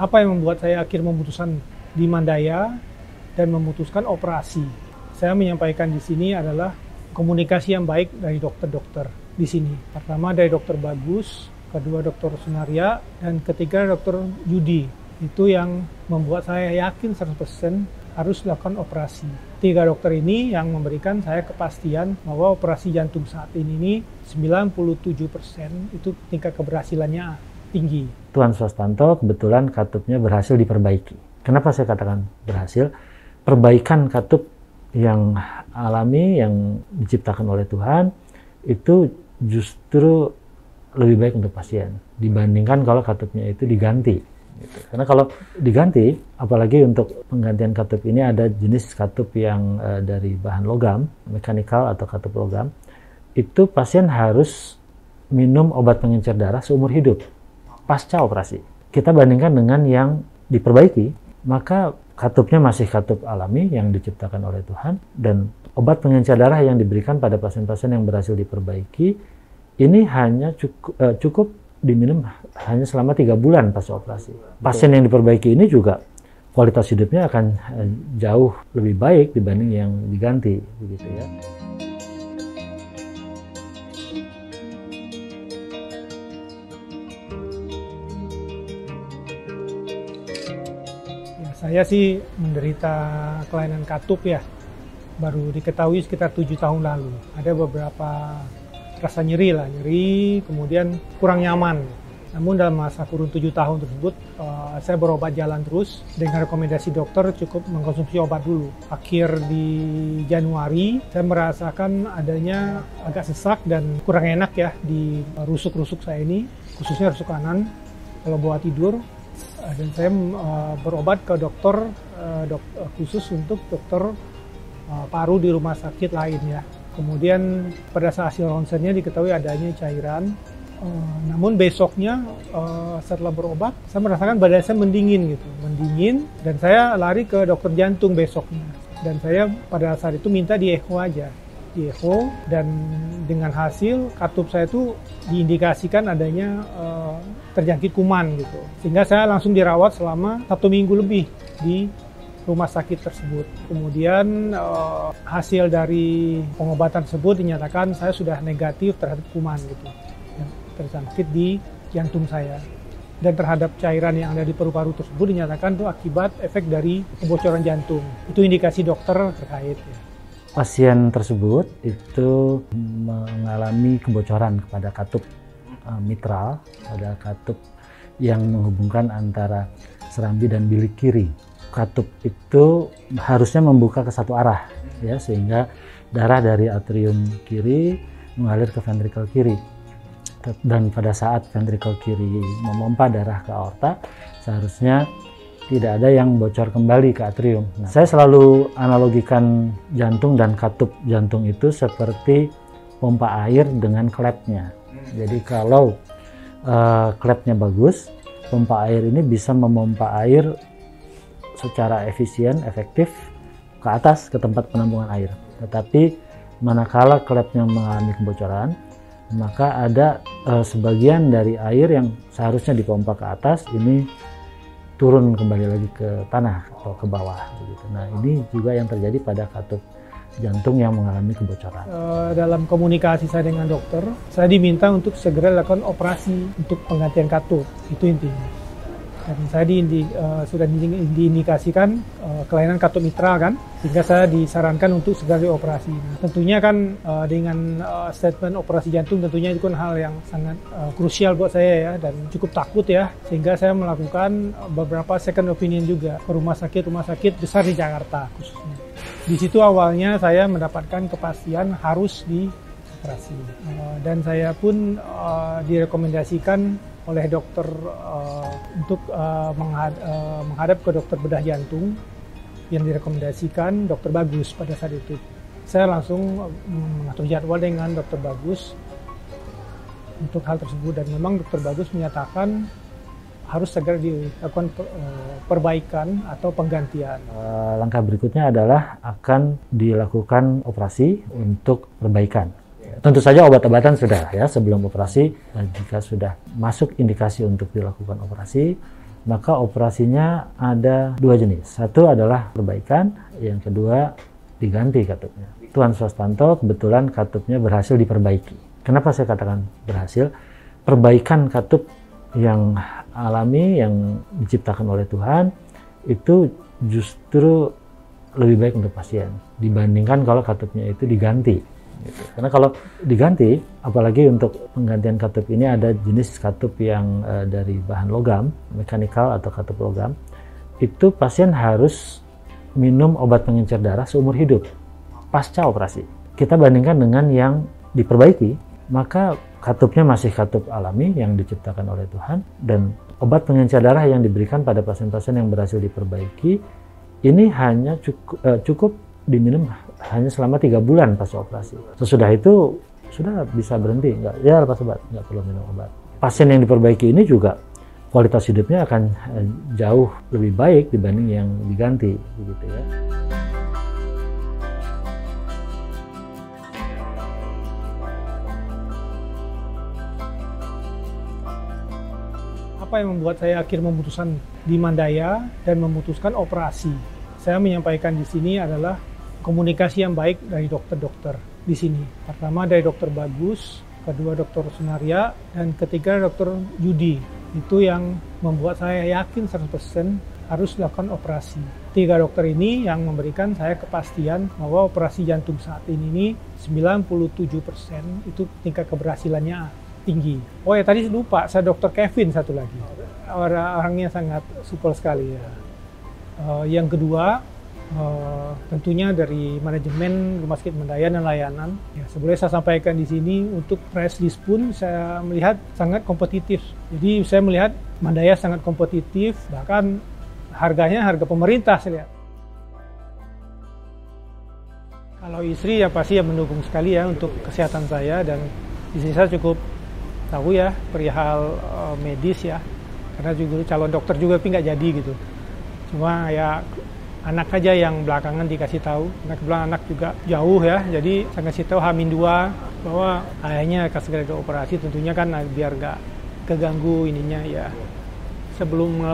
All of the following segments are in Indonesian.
Apa yang membuat saya akhirnya memutuskan di Mandaya dan memutuskan operasi? Saya menyampaikan di sini adalah komunikasi yang baik dari dokter-dokter di sini. Pertama dari Dokter Bagus, kedua Dokter Sunaria, dan ketiga Dokter Yudi. Itu yang membuat saya yakin 100% harus dilakukan operasi. 3 dokter ini yang memberikan saya kepastian bahwa operasi jantung saat ini 97% itu tingkat keberhasilannya tinggi. Tuan Swastanto kebetulan katupnya berhasil diperbaiki. Kenapa saya katakan berhasil? Perbaikan katup yang alami, yang diciptakan oleh Tuhan, itu justru lebih baik untuk pasien dibandingkan kalau katupnya itu diganti. Gitu. Karena kalau diganti, apalagi untuk penggantian katup ini ada jenis katup yang dari bahan logam, mekanikal atau katup logam, itu pasien harus minum obat pengencer darah seumur hidup pasca operasi. Kita bandingkan dengan yang diperbaiki, maka katupnya masih katup alami yang diciptakan oleh Tuhan, dan obat pengencer darah yang diberikan pada pasien-pasien yang berhasil diperbaiki ini hanya cukup diminum hanya selama 3 bulan pasca operasi. Pasien yang diperbaiki ini juga kualitas hidupnya akan jauh lebih baik dibanding yang diganti, begitu ya. Saya sih menderita kelainan katup ya, baru diketahui sekitar 7 tahun lalu. Ada beberapa rasa nyeri, kemudian kurang nyaman. Namun dalam masa kurun 7 tahun tersebut, saya berobat jalan terus. Dengan rekomendasi dokter cukup mengkonsumsi obat dulu. Akhir di Januari, saya merasakan adanya agak sesak dan kurang enak ya di rusuk-rusuk saya ini, khususnya rusuk kanan kalau bawa tidur. Dan saya berobat ke dokter khusus untuk dokter paru di rumah sakit lain ya. Kemudian pada saat hasil ronsennya diketahui adanya cairan. Namun besoknya setelah berobat, saya merasakan badan saya mendingin dan saya lari ke dokter jantung besoknya. Dan saya pada saat itu minta di echo aja, dan dengan hasil katup saya itu diindikasikan adanya terjangkit kuman gitu. Sehingga saya langsung dirawat selama 1 minggu lebih di rumah sakit tersebut. Kemudian hasil dari pengobatan tersebut dinyatakan saya sudah negatif terhadap kuman gitu, yang terjangkit di jantung saya. Dan terhadap cairan yang ada di paru-paru tersebut dinyatakan itu akibat efek dari kebocoran jantung. Itu indikasi dokter terkait ya. Pasien tersebut itu mengalami kebocoran kepada katup mitral, pada katup yang menghubungkan antara serambi dan bilik kiri. Katup itu harusnya membuka ke satu arah ya, sehingga darah dari atrium kiri mengalir ke ventrikel kiri. Dan pada saat ventrikel kiri memompa darah ke aorta, seharusnya tidak ada yang bocor kembali ke atrium. Nah, saya selalu analogikan jantung dan katup jantung itu seperti pompa air dengan klepnya. Jadi kalau klepnya bagus, pompa air ini bisa memompa air secara efisien, efektif ke atas, ke tempat penampungan air. Tetapi manakala klepnya mengalami kebocoran, maka ada sebagian dari air yang seharusnya dipompa ke atas, ini turun kembali lagi ke tanah atau ke bawah. Begitu. Nah, ini juga yang terjadi pada katup jantung yang mengalami kebocoran. Dalam komunikasi saya dengan dokter, saya diminta untuk segera lakukan operasi untuk penggantian katup. Itu intinya. Dan saya sudah diindikasikan kelainan katup mitral kan, sehingga saya disarankan untuk segera dioperasi. Nah, tentunya kan dengan statement operasi jantung tentunya itu kan hal yang sangat krusial buat saya ya, dan cukup takut ya, sehingga saya melakukan beberapa second opinion juga ke rumah sakit besar di Jakarta khususnya. Di situ awalnya saya mendapatkan kepastian harus dioperasi, dan saya pun direkomendasikan oleh dokter untuk menghadap ke dokter bedah jantung yang direkomendasikan Dokter Bagus pada saat itu. Saya langsung mengatur jadwal dengan Dokter Bagus untuk hal tersebut, dan memang Dokter Bagus menyatakan harus segera dilakukan perbaikan atau penggantian. Langkah berikutnya adalah akan dilakukan operasi untuk perbaikan. Tentu saja obat-obatan sudah ya sebelum operasi. Jika sudah masuk indikasi untuk dilakukan operasi, maka operasinya ada dua jenis. Satu adalah perbaikan, yang kedua diganti katupnya. Tuan Swastanto kebetulan katupnya berhasil diperbaiki. Kenapa saya katakan berhasil? Perbaikan katup yang alami, yang diciptakan oleh Tuhan, itu justru lebih baik untuk pasien dibandingkan kalau katupnya itu diganti. Gitu. Karena kalau diganti, apalagi untuk penggantian katup ini ada jenis katup yang dari bahan logam, mekanikal atau katup logam, itu pasien harus minum obat pengencer darah seumur hidup pasca operasi. Kita bandingkan dengan yang diperbaiki, maka katupnya masih katup alami yang diciptakan oleh Tuhan, dan obat pengencer darah yang diberikan pada pasien-pasien yang berhasil diperbaiki ini hanya cukup diminum hanya selama 3 bulan pasca operasi. Sesudah itu sudah bisa berhenti, nggak lepas obat, nggak perlu minum obat. Pasien yang diperbaiki ini juga kualitas hidupnya akan jauh lebih baik dibanding yang diganti, begitu ya. Apa yang membuat saya akhirnya memutuskan di Mandaya dan memutuskan operasi? Saya menyampaikan di sini adalah komunikasi yang baik dari dokter-dokter di sini. Pertama dari Dokter Bagus, kedua Dokter Sunaria, dan ketiga Dokter Yudi. Itu yang membuat saya yakin 100% harus dilakukan operasi. 3 dokter ini yang memberikan saya kepastian bahwa operasi jantung saat ini 97% itu tingkat keberhasilannya tinggi. Oh ya, tadi lupa, saya Dokter Kevin satu lagi. Orangnya sangat supel sekali ya. Yang kedua, tentunya dari manajemen Rumah Sakit Mandaya dan layanan. Ya, boleh saya sampaikan di sini untuk press list pun saya melihat sangat kompetitif. Jadi saya melihat Mandaya sangat kompetitif, bahkan harganya harga pemerintah saya lihat. Kalau istri ya pasti ya mendukung sekali ya untuk kesehatan saya, dan istri saya cukup tahu ya perihal medis ya, karena juga calon dokter juga tapi nggak jadi gitu. Cuma ya anak aja yang belakangan dikasih tahu, karena kebetulan anak juga jauh ya, jadi saya kasih tahu H-2 bahwa ayahnya akan segera dioperasi, tentunya kan biar nggak keganggu ininya ya. Sebelum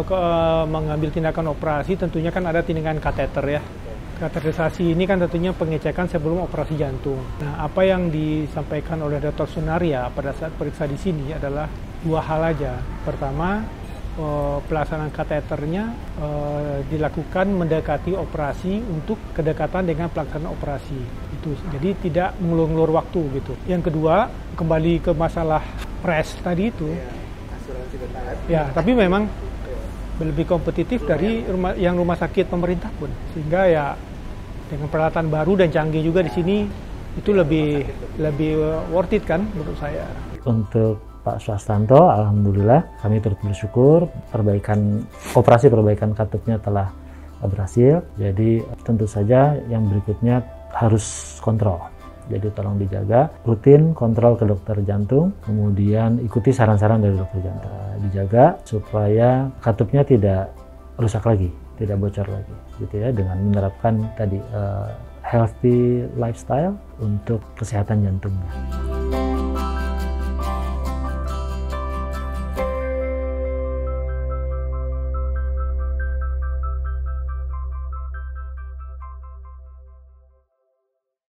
mengambil tindakan operasi tentunya kan ada tindakan kateter ya. Kateterisasi ini kan tentunya pengecekan sebelum operasi jantung. Nah, apa yang disampaikan oleh Dr. Sunaria pada saat periksa di sini adalah 2 hal aja. Pertama, pelaksanaan kateternya dilakukan mendekati operasi untuk kedekatan dengan pelaksanaan operasi. Itu jadi tidak mengulur-ulur waktu gitu. Yang kedua, kembali ke masalah press tadi itu. Ya, tapi memang lebih kompetitif dari rumah sakit pemerintah pun, sehingga ya dengan peralatan baru dan canggih juga di sini itu lebih worth it kan menurut saya. Untuk Pak Swastanto, alhamdulillah kami turut bersyukur operasi perbaikan katupnya telah berhasil. Jadi tentu saja yang berikutnya harus kontrol. Jadi tolong dijaga, rutin kontrol ke dokter jantung, kemudian ikuti saran-saran dari dokter jantung. Dijaga supaya katupnya tidak rusak lagi, tidak bocor lagi, gitu ya, dengan menerapkan tadi healthy lifestyle untuk kesehatan jantungnya.